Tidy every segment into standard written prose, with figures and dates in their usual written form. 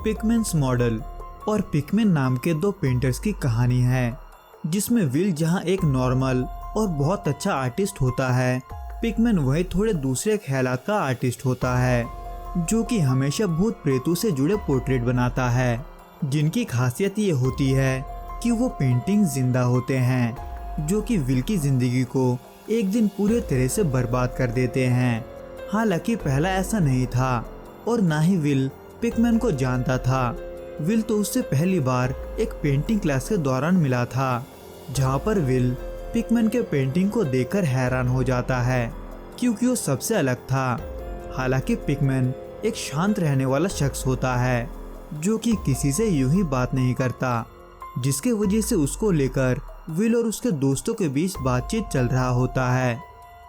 पिकमैन्स model और पिकमैन नाम के दो पेंटर्स की कहानी है, जिसमें विल जहां एक नॉर्मल और बहुत अच्छा आर्टिस्ट होता है, पिकमैन वही थोड़े दूसरे ख्यालात का आर्टिस्ट होता है, जो कि हमेशा भूत प्रेतों से जुड़े पोर्ट्रेट बनाता है, जिनकी खासियत ये होती है कि वो पेंटिंग जिंदा होते हैं, जो कि विल की जिंदगी को एक दिन पूरे तरह से बर्बाद कर देते हैं। हालांकि पहला ऐसा नहीं था और ना ही विल पिकमैन को जानता था। विल तो उससे पहली बार एक पेंटिंग क्लास के दौरान मिला था, जहाँ पर विल पिकमैन के पेंटिंग को देखकर हैरान हो जाता है, क्योंकि वो सबसे अलग था। हालांकि पिकमैन एक शांत रहने वाला शख्स होता है, जो कि किसी से यूं ही बात नहीं करता, जिसके वजह से उसको लेकर विल और उसके दोस्तों के बीच बातचीत चल रहा होता है।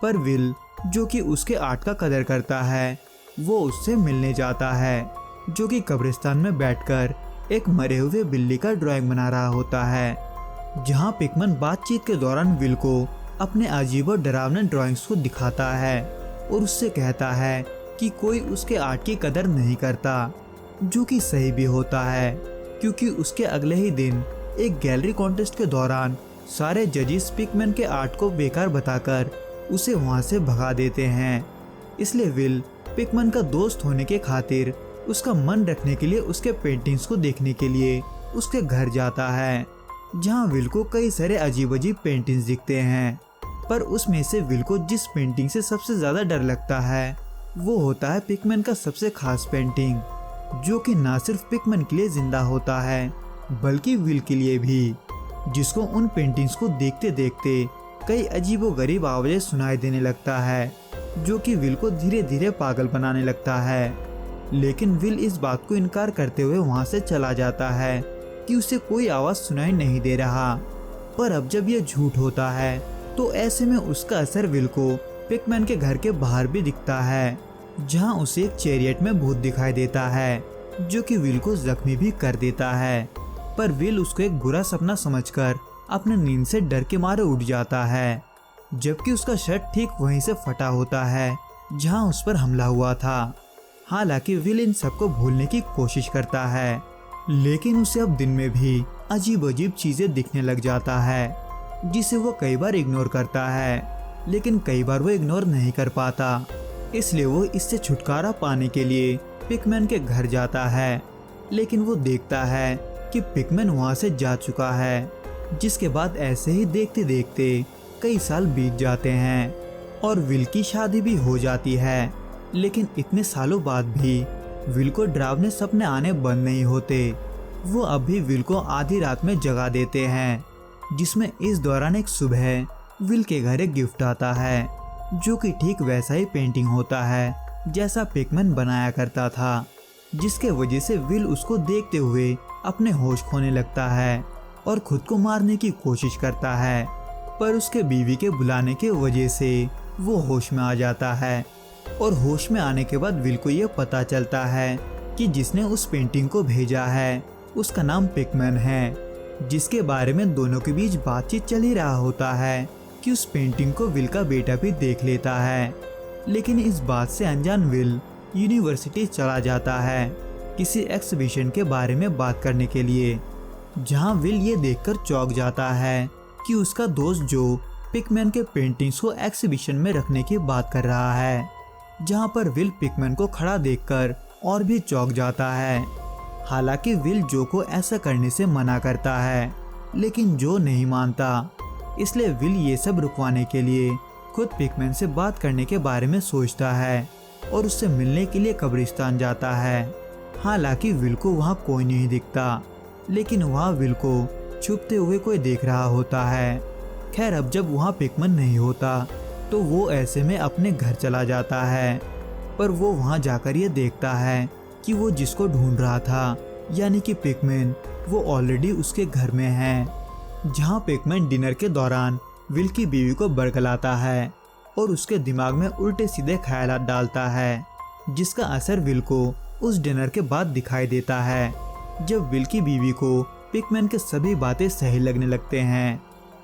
पर विल, जो कि उसके आर्ट का कदर करता है, वो उससे मिलने जाता है, जो कि कब्रिस्तान में बैठकर एक मरे हुए बिल्ली का ड्राइंग बना रहा होता है। जहां पिकमैन बातचीत के दौरान विल को अपने अजीब और डरावने ड्राइंग्स को दिखाता है और उससे कहता है कि कोई उसके आर्ट की कदर नहीं करता, जो कि सही भी होता है, क्योंकि उसके अगले ही दिन एक गैलरी कॉन्टेस्ट के दौरान सारे जजेस पिकमैन के आर्ट को बेकार बताकर उसे वहां से भगा देते हैं। इसलिए विल पिकमैन का दोस्त होने के खातिर उसका मन रखने के लिए उसके पेंटिंग्स को देखने के लिए उसके घर जाता है, जहां विल को कई सारे अजीब अजीब पेंटिंग्स दिखते हैं। पर उसमें से विल को जिस पेंटिंग से सबसे ज्यादा डर लगता है, वो होता है पिकमैन का सबसे खास पेंटिंग, जो कि ना सिर्फ पिकमैन के लिए जिंदा होता है, बल्कि विल के लिए भी, जिसको उन पेंटिंग्स को देखते देखते कई अजीबोगरीब आवाजें सुनाई देने लगता है, जो कि विल को धीरे धीरे पागल बनाने लगता है। लेकिन विल इस बात को इनकार करते हुए वहां से चला जाता है कि उसे कोई आवाज सुनाई नहीं दे रहा। पर अब जब यह झूठ होता है, तो ऐसे में उसका असर विल को पिकमैन के घर के बाहर भी दिखता है, जहां उसे एक चैरियट में भूत दिखाई देता है, जो कि विल को जख्मी भी कर देता है। पर विल उसको एक बुरा सपना समझकर अपने नींद से डर के मारे उठ जाता है, जबकि उसका शर्ट ठीक वहीं से फटा होता है जहां उस पर हमला हुआ था। हालांकि विल इन सबको भूलने की कोशिश करता है, लेकिन उसे अब दिन में भी अजीब अजीब चीजें दिखने लग जाता है, जिसे वो कई बार इग्नोर करता है, लेकिन कई बार वो इग्नोर नहीं कर पाता। इसलिए वो इससे छुटकारा पाने के लिए पिकमैन के घर जाता है, लेकिन वो देखता है कि पिकमैन वहां से जा चुका है। जिसके बाद ऐसे ही देखते देखते कई साल बीत जाते हैं और विल की शादी भी हो जाती है। लेकिन इतने सालों बाद भी विल को डरावने सपने आने बंद नहीं होते। वो अब भी विल को आधी रात में जगा देते हैं, जिसमें इस दौरान एक सुबह विल के घर एक गिफ्ट आता है, जो कि ठीक वैसा ही पेंटिंग होता है जैसा पिकमैन बनाया करता था, जिसके वजह से विल उसको देखते हुए अपने होश खोने लगता है और खुद को मारने की कोशिश करता है। पर उसके बीवी के बुलाने के वजह से वो होश में आ जाता है और होश में आने के बाद विल को ये पता चलता है कि जिसने उस पेंटिंग को भेजा है उसका नाम पिकमैन है, जिसके बारे में दोनों के बीच बातचीत चल ही रहा होता है कि उस पेंटिंग को विल का बेटा भी देख लेता है। लेकिन इस बात से अनजान विल यूनिवर्सिटी चला जाता है किसी एक्सिबिशन के बारे में बात करने के लिए, जहां विल ये देखकर चौंक जाता है कि उसका दोस्त जो पिकमैन के पेंटिंग्स को एक्सिबिशन में रखने की बात कर रहा है, जहां पर विल पिकमैन को खड़ा देखकर और भी चौंक जाता है। हालांकि विल जो को ऐसा करने से मना करता है, लेकिन जो नहीं मानता। इसलिए विल ये सब रुकवाने के लिए खुद पिकमैन से बात करने के बारे में सोचता है और उससे मिलने के लिए कब्रिस्तान जाता है। हालांकि विल को वहाँ कोई नहीं दिखता, लेकिन वहाँ विल को छुपते हुए कोई देख रहा होता है। खैर, अब जब वहाँ पिकमैन नहीं होता तो वो ऐसे में अपने घर चला जाता है। पर वो वहाँ जाकर ये देखता है कि वो जिसको ढूंढ रहा था, यानी कि पिकमैन, वो ऑलरेडी उसके घर में है। जहाँ पिकमैन डिनर के दौरान विल की बीवी को बरगलाता है और उसके दिमाग में उल्टे सीधे ख्यालात डालता है, जिसका असर विल को उस डिनर के बाद दिखाई देता है, जब विल की बीवी को पिकमैन के सभी बातें सही लगने लगते हैं।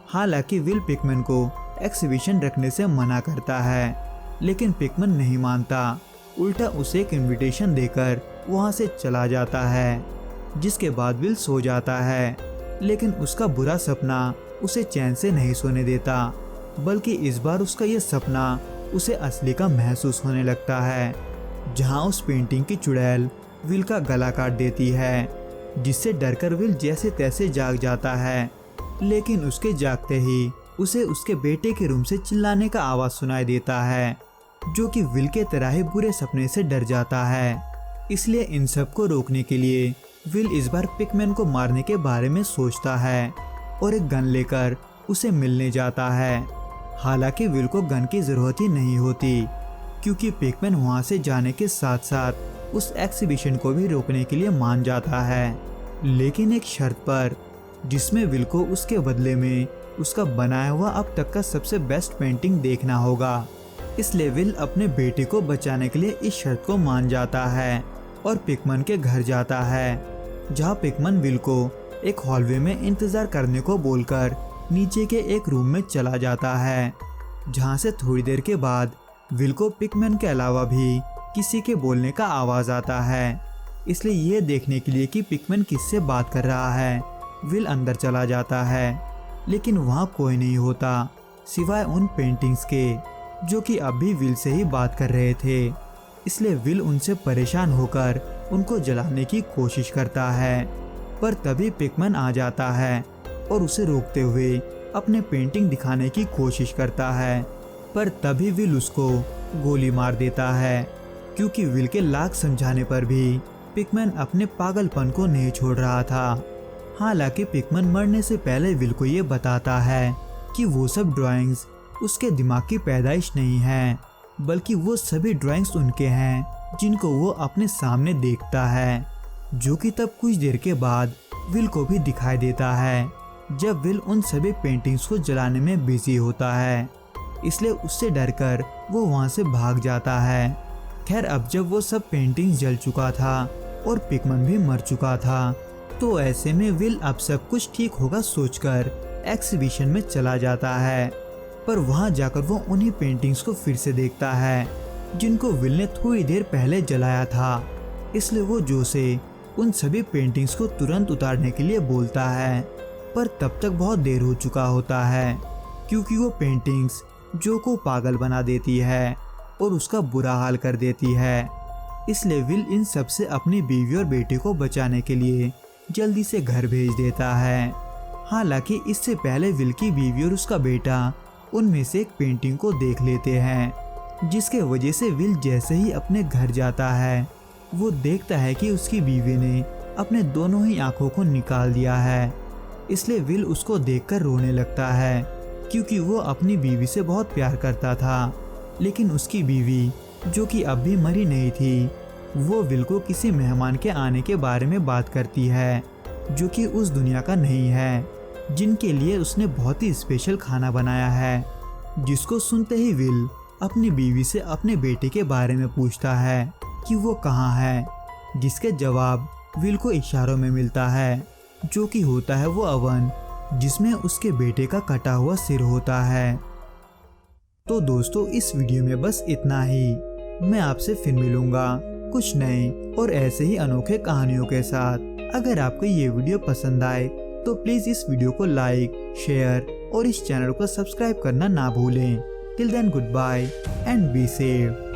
हालांकि विल पिकमैन को एक्सिबिशन रखने से मना करता है, लेकिन पिकमैन नहीं मानता, उल्टा उसे एक इनविटेशन देकर वहाँ से चला जाता है, जिसके बाद विल सो जाता है। लेकिन उसका बुरा सपना उसे चैन से नहीं सोने देता, बल्कि इस बार उसका यह सपना उसे असली का महसूस होने लगता है, जहाँ उस पेंटिंग की चुड़ैल विल का गला काट देती है, जिससे डरकर विल जैसे तैसे जाग जाता है। लेकिन उसके जागते ही उसे उसके बेटे के रूम से चिल्लाने का आवाज सुनाई देता है, जो कि विल के तरह ही बुरे सपने से डर जाता है। इसलिए इन सब को रोकने के लिए विल इस बार पिकमैन को मारने के बारे में सोचता है और एक गन लेकर उसे मिलने जाता है। हालांकि विल को गन की जरूरत ही नहीं होती, क्योंकि पिकमैन वहां से जाने के साथ साथ उस एग्जीबिशन को भी रोकने के लिए मान जाता है, लेकिन एक शर्त पर, जिसमें विल को उसके बदले में उसका बनाया हुआ अब तक का सबसे बेस्ट पेंटिंग देखना होगा। इसलिए विल अपने बेटे को बचाने के लिए इस शर्त को मान जाता है और पिकमैन के घर जाता है, जहां पिकमैन विल को एक हॉलवे में इंतजार करने को बोलकर नीचे के एक रूम में चला जाता है, जहां से थोड़ी देर के बाद विल को पिकमैन के अलावा भी किसी के बोलने का आवाज आता है। इसलिए ये देखने के लिए कि पिकमैन किससे बात कर रहा है, विल अंदर चला जाता है, लेकिन वहाँ कोई नहीं होता सिवाय उन पेंटिंग्स के, जो कि अभी विल से ही बात कर रहे थे। इसलिए विल उनसे परेशान होकर उनको जलाने की कोशिश करता है, पर तभी पिकमैन आ जाता है और उसे रोकते हुए अपने पेंटिंग दिखाने की कोशिश करता है, पर तभी विल उसको गोली मार देता है, क्योंकि विल के लाख समझाने पर भी पिकमैन अपने पागलपन को नहीं छोड़ रहा था। हालांकि पिकमैन मरने से पहले विल को ये बताता है कि वो सब ड्राइंग्स उसके दिमाग की पैदाइश नहीं है, बल्कि वो सभी ड्राइंग्स उनके हैं जिनको वो अपने सामने देखता है, जो कि तब कुछ देर के बाद विल को भी दिखाई देता है, जब विल उन सभी पेंटिंग्स को जलाने में बिजी होता है। इसलिए उससे डरकर वो वहाँ से भाग जाता है। खैर, अब जब वो सब पेंटिंग्स जल चुका था और पिकमैन भी मर चुका था, तो ऐसे में विल अब सब कुछ ठीक होगा सोचकर एग्जीबिशन में चला जाता है, पर वहां जाकर वो उन्हीं पेंटिंग्स को फिर से देखता है जिनको विल ने थोड़ी देर पहले जलाया था। इसलिए वो जो से उन सभी पेंटिंग्स को तुरंत उतारने के लिए बोलता है, पर तब तक बहुत देर हो चुका होता है, क्योंकि वो पेंटिंग्स जो को पागल बना देती है और उसका बुरा हाल कर देती है। इसलिए विल इन सब से अपनी बीवी और बेटे को बचाने के लिए जल्दी से घर भेज देता है। हालांकि इससे पहले विल की बीवी और उसका बेटा उनमें से एक पेंटिंग को देख लेते हैं, जिसके वजह से विल जैसे ही अपने घर जाता है, वो देखता है कि उसकी बीवी ने अपने दोनों ही आंखों को निकाल दिया है। इसलिए विल उसको देखकर रोने लगता है, क्योंकि वो अपनी बीवी से बहुत प्यार करता था। लेकिन उसकी बीवी, जो कि अब भी मरी नहीं थी, वो विल को किसी मेहमान के आने के बारे में बात करती है, जो कि उस दुनिया का नहीं है, जिनके लिए उसने बहुत ही स्पेशल खाना बनाया है। जिसको सुनते ही विल अपनी बीवी से अपने बेटे के बारे में पूछता है कि वो कहाँ है, जिसके जवाब विल को इशारों में मिलता है, जो कि होता है वो अवन जिसमें उसके बेटे का कटा हुआ सिर होता है। तो दोस्तों, इस वीडियो में बस इतना ही। मैं आपसे फिर मिलूंगा कुछ नए और ऐसे ही अनोखे कहानियों के साथ। अगर आपको ये वीडियो पसंद आए तो प्लीज इस वीडियो को लाइक, शेयर और इस चैनल को सब्सक्राइब करना ना भूलें। Till then, goodbye and be safe.